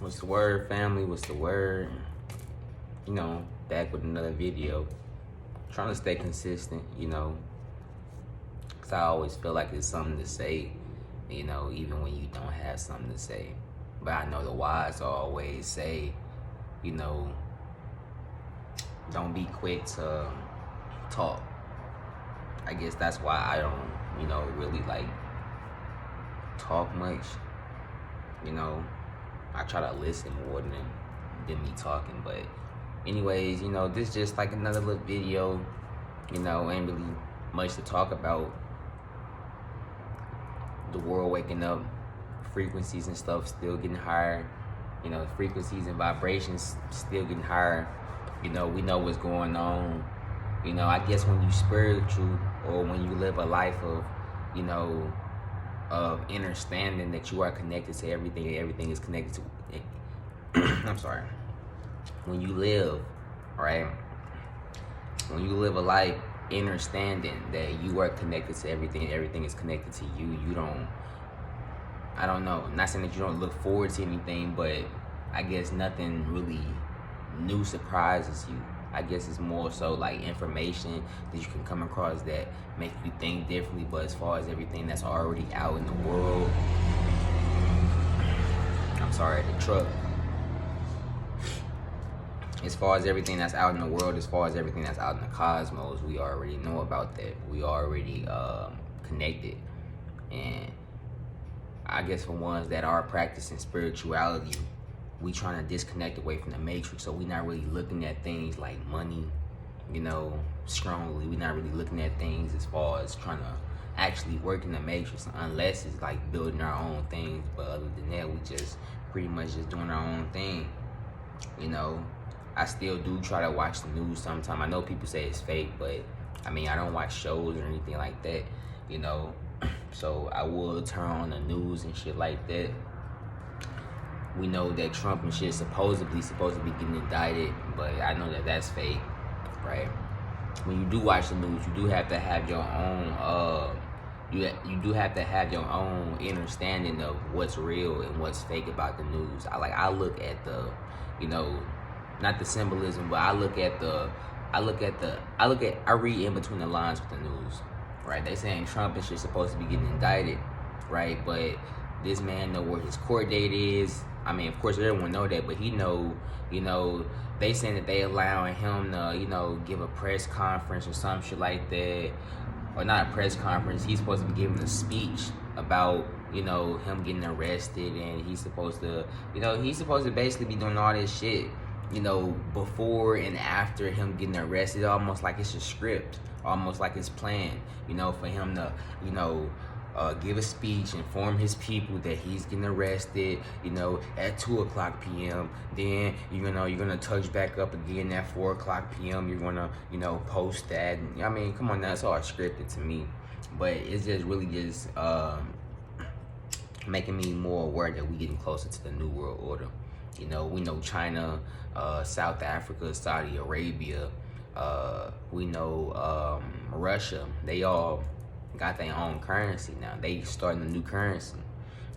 What's the word, family? What's the word? Back with another video. Trying to stay consistent, because I always feel like it's something to say, even when you don't have something to say. But I know the wise always say, you know, don't be quick to talk. I guess that's why I don't, really like talk much. I try to listen more than me talking. But anyways, this just like another little video. Ain't really much to talk about. The world waking up, frequencies and stuff still getting higher. Frequencies and vibrations still getting higher. We know what's going on. I guess when you spiritual or when you live a life of, of understanding that you are connected to everything and everything is connected to I'm sorry. When you live, right? When you live a life understanding that you are connected to everything and everything is connected to you, I don't know. I'm not saying that you don't look forward to anything, but I guess nothing really new surprises you. I guess it's more so like information that you can come across that make you think differently. But as far as everything that's already out in the world, I'm sorry, the truck. As far as everything that's out in the world, as far as everything that's out in the cosmos, we already know about that. We already connected. And I guess for ones that are practicing spirituality, we trying to disconnect away from the matrix. So we not really looking at things like money, strongly. We not really looking at things as far as trying to actually work in the matrix, unless it's like building our own things. But other than that, we just pretty much just doing our own thing. I still do try to watch the news sometimes. I know people say it's fake, but I mean, I don't watch shows or anything like that, So I will turn on the news and shit like that. We know that Trump and shit supposed to be getting indicted, but I know that that's fake, right? When you do watch the news, you do have to have your own you do have to have your own understanding of what's real and what's fake about the news. I look at the, not the symbolism, but I read in between the lines with the news, right? They saying Trump and shit supposed to be getting indicted, right? But this man know where his court date is. I mean, of course, everyone know that, but he know, they saying that they allowing him to, give a press conference or some shit like that. Or not a press conference, he's supposed to be giving a speech about, him getting arrested, and he's supposed to basically be doing all this shit, before and after him getting arrested, almost like it's a script, almost like it's planned, for him to, give a speech, inform his people that he's getting arrested, at 2:00 p.m. Then you're gonna touch back up again at 4:00 p.m. You're gonna, post that. I mean, come on, that's all scripted to me. But it's just really just making me more aware that we're getting closer to the New World Order. We know China, South Africa, Saudi Arabia, we know Russia. They all got their own currency now. They starting a new currency.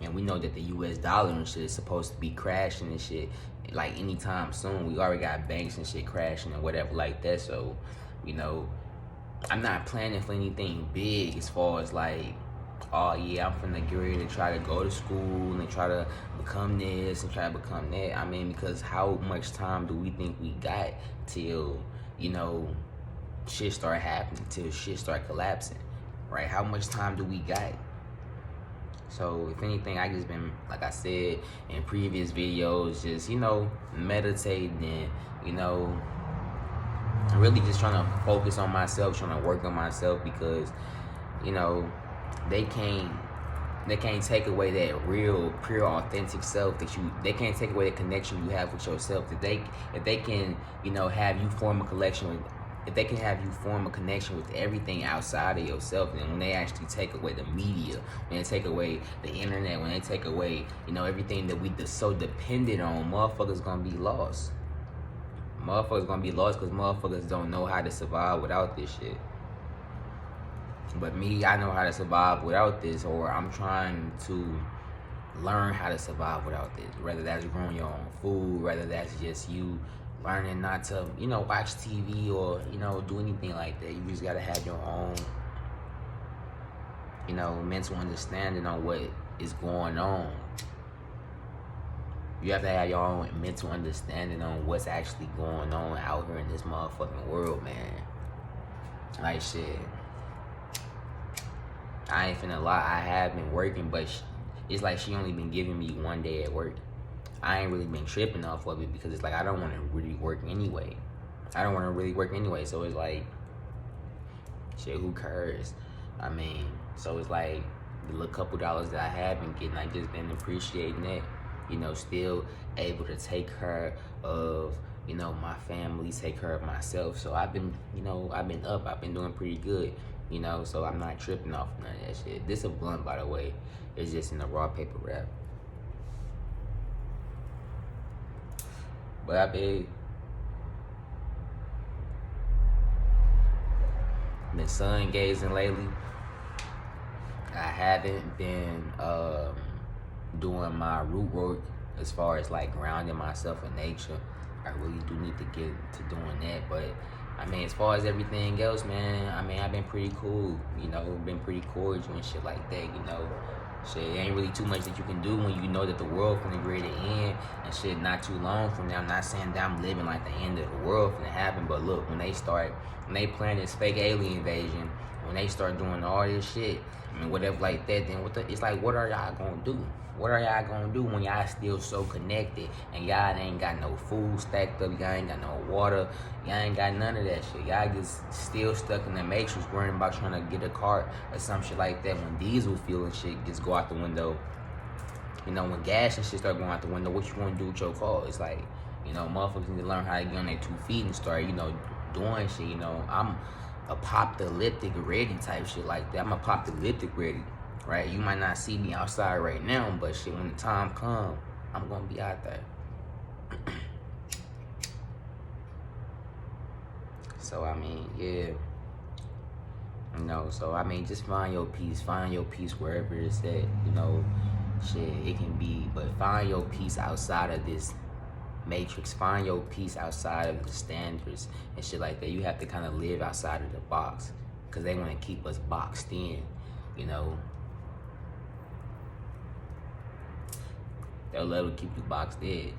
And we know that the US dollar and shit is supposed to be crashing and shit like anytime soon. We already got banks and shit crashing and whatever like that. So, I'm not planning for anything big as far as like, oh yeah, I'm finna get ready to try to go to school and try to become this and try to become that. I mean, because how much time do we think we got till, shit start happening, till shit start collapsing? Right? How much time do we got? So if anything, I just been, like I said in previous videos, just, meditating and, really just trying to focus on myself, trying to work on myself, because, they can't take away that real, pure, authentic self they can't take away the connection you have with yourself. If they can, have you form a connection with everything outside of yourself, and when they actually take away the media, when they take away the internet, when they take away, everything that we so dependent on, motherfuckers gonna be lost. Motherfuckers gonna be lost because motherfuckers don't know how to survive without this shit. But me, I know how to survive without this, or I'm trying to learn how to survive without this. Whether that's growing your own food, whether that's just you learning not to, watch TV or, do anything like that. You just gotta have your own, mental understanding on what is going on. You have to have your own mental understanding on what's actually going on out here in this motherfucking world, man. Like, shit. I ain't finna lie, I have been working, but it's like she only been giving me 1 day at work. I ain't really been tripping off of it because it's like I don't want to really work anyway. So it's like, shit, who cares? I mean, so it's like the little couple dollars that I have been getting, I just been appreciating it. Still able to take care of, my family, take care of myself. So I've been doing pretty good, so I'm not tripping off none of that shit. This a blunt, by the way. It's just in a raw paper wrap. But I've been sun gazing lately. I haven't been doing my root work as far as like grounding myself in nature. I really do need to get to doing that. But I mean, as far as everything else, man, I mean, I've been pretty cool, been pretty cordial and shit like that, Shit, it ain't really too much that you can do when you know that the world finna get ready to end and shit not too long from now. I'm not saying that I'm living like the end of the world finna happen, but look, when they plan this fake alien invasion, when they start doing all this shit, whatever like that, then it's like, what are y'all gonna do? What are y'all gonna do when y'all still so connected and y'all ain't got no food stacked up, y'all ain't got no water, y'all ain't got none of that shit. Y'all just still stuck in the matrix worrying about trying to get a car or some shit like that. When diesel fuel and shit just go out the window, when gas and shit start going out the window, what you gonna do with your car? It's like, motherfuckers need to learn how to get on their 2 feet and start, doing shit. I'm apocalyptic ready type shit like that. I'm apocalyptic ready. Right, you might not see me outside right now, but shit, when the time comes, I'm gonna be out there. So I mean, yeah, so I mean, just find your peace wherever it's at, shit, it can be, but find your peace outside of this matrix. Find your peace outside of the standards and shit like that. You have to kind of live outside of the box, because they want to keep us boxed in, They'll love to keep you boxed in.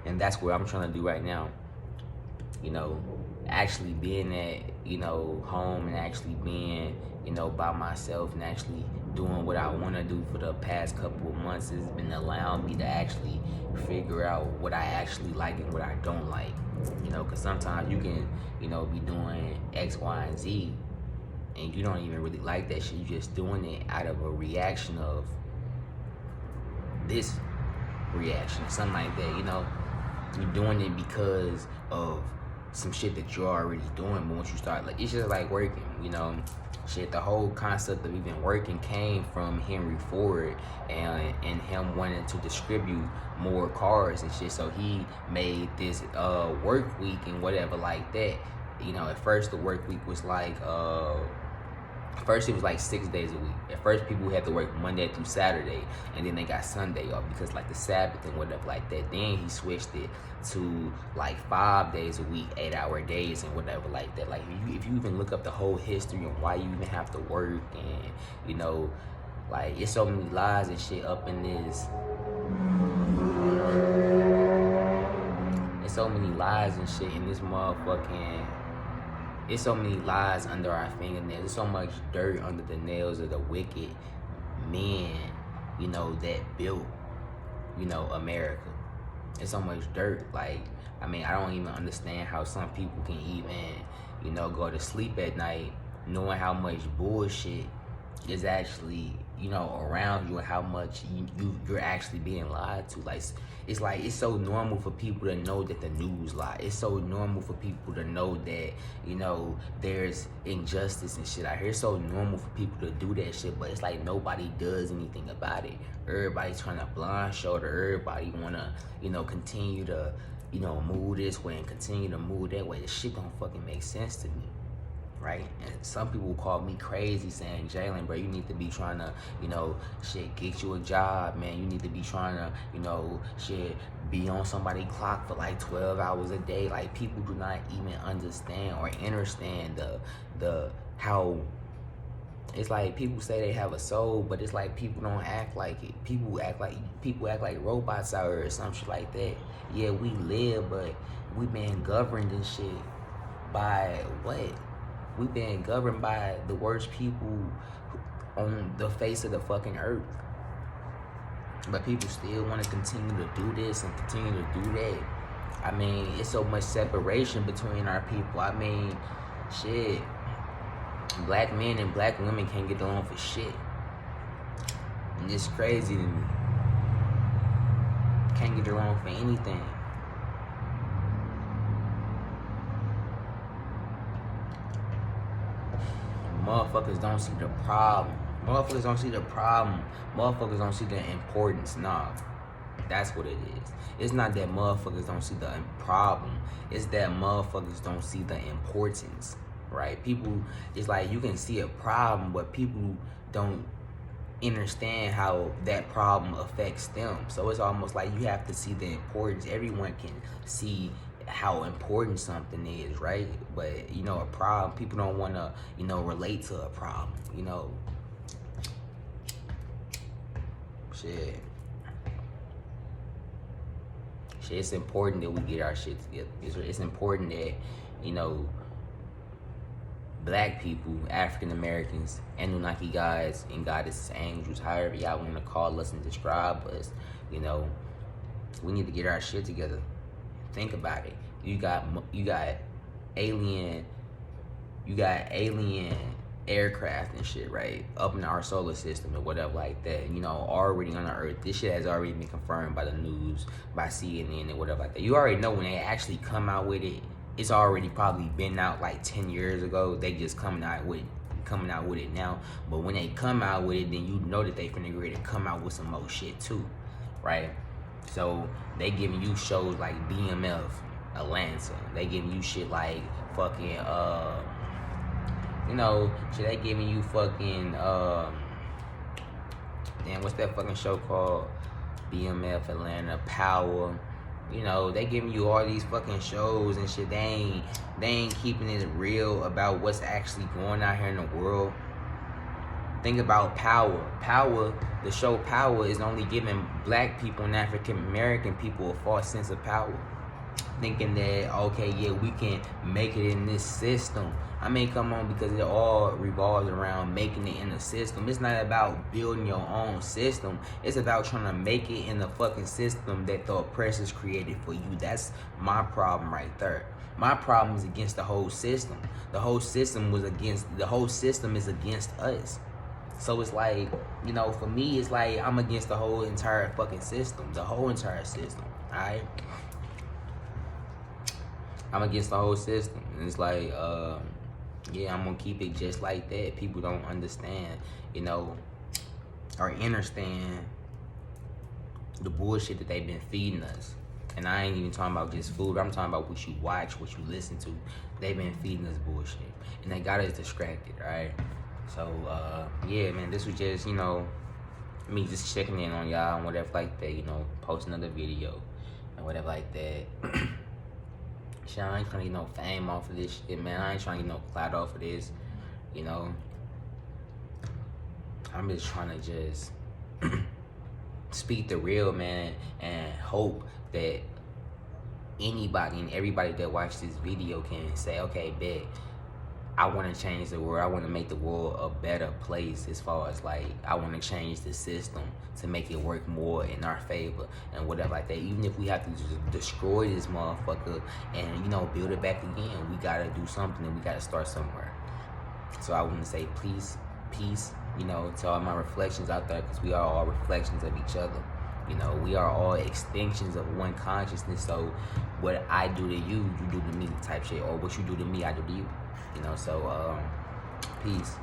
And that's what I'm trying to do right now. Actually being at, home and actually being, by myself and actually doing what I want to do for the past couple of months has been allowing me to actually figure out what I actually like and what I don't like. Because sometimes you can, be doing X, Y, and Z and you don't even really like that shit. You're just doing it out of a reaction of this reaction, something like that, You're doing it because of some shit that you're already doing, but once you start, like, it's just like working, shit, the whole concept of even working came from Henry Ford and him wanting to distribute more cars and shit, so he made this work week and whatever like that. At first the work week was like first it was like 6 days a week. At first people had to work Monday through Saturday, and then they got Sunday off because like the Sabbath and whatever like that. Then he switched it to like 5 days a week, 8-hour days and whatever like that. Like if you even look up the whole history and why you even have to work, and like it's so many lies and shit up in this. There's so many lies and shit in this motherfucking. It's so many lies under our fingernails. There's so much dirt under the nails of the wicked men, that built, America. There's so much dirt. Like, I mean, I don't even understand how some people can even, go to sleep at night knowing how much bullshit is actually, around you and how much you're actually being lied to. Like, it's so normal for people to know that the news lie. It's so normal for people to know that, there's injustice and shit out here. It's so normal for people to do that shit, but it's like nobody does anything about it. Everybody's trying to blind shoulder. Everybody wanna, continue to, move this way and continue to move that way. This shit don't fucking make sense to me. right? And some people call me crazy saying, Jalen, bro, you need to be trying to, shit, get you a job, man. You need to be trying to, shit, be on somebody's clock for like 12 hours a day. Like, people do not even understand or understand the how. It's like people say they have a soul, but it's like people don't act like it. People act like robots out here or some shit like that. Yeah, we live, but we been governed and shit by what? We been governed by the worst people on the face of the fucking earth. But people still want to continue to do this and continue to do that. I mean, it's so much separation between our people. I mean, shit. Black men and black women can't get along for shit. And it's crazy to me. Can't get along for anything. Motherfuckers don't see the problem. Motherfuckers don't see the problem. Motherfuckers don't see the importance. Nah, that's what it is. It's not that motherfuckers don't see the problem. It's that motherfuckers don't see the importance. Right? People, it's like you can see a problem, but people don't understand how that problem affects them. So it's almost like you have to see the importance. Everyone can see how important something is, right? But a problem, people don't want to relate to a problem. Shit, it's important that we get our shit together. It's important that Black people, African Americans, Anunnaki guys and goddesses, angels, however y'all want to call us and describe us, we need to get our shit together. Think about it. You got alien aircraft and shit, right? Up in our solar system or whatever like that. Already on the Earth. This shit has already been confirmed by the news, by CNN and whatever like that. You already know when they actually come out with it. It's already probably been out like 10 years ago. They just coming out with it now. But when they come out with it, then you know that they finna get ready to come out with some more shit too, right? So they giving you shows like BMF, Atlanta. They giving you shit like fucking they giving you fucking damn, what's that fucking show called? BMF Atlanta, Power. They giving you all these fucking shows and shit. They ain't keeping it real about what's actually going out here in the world. Think about Power. The show Power is only giving Black people and African American people a false sense of power. Thinking that, okay, yeah, we can make it in this system. I mean, come on, because it all revolves around making it in the system. It's not about building your own system. It's about trying to make it in the fucking system that the oppressors created for you. That's my problem right there. My problem is against the whole system. The whole system is against us. So it's like, for me, it's like I'm against the whole entire fucking system. The whole entire system, alright? I'm against the whole system. And it's like, yeah, I'm gonna keep it just like that. People don't understand, or understand the bullshit that they've been feeding us. And I ain't even talking about just food. I'm talking about what you watch, what you listen to. They've been feeding us bullshit. And they got us distracted, right? So, yeah, man, this was just, me just checking in on y'all and whatever like that, post another video and whatever like that. Shit, I ain't trying to get no fame off of this shit, man. I ain't trying to get no clout off of this, I'm just trying to just speak the real, man, and hope that anybody and everybody that watched this video can say, okay, bet, I want to change the world. I want to make the world a better place as far as, like, I want to change the system to make it work more in our favor and whatever like that. Even if we have to just destroy this motherfucker and, build it back again, we got to do something and we got to start somewhere. So I want to say peace, to all my reflections out there, because we are all reflections of each other. We are all extensions of one consciousness. So what I do to you, you do to me type shit. Or what you do to me, I do to you. So, peace.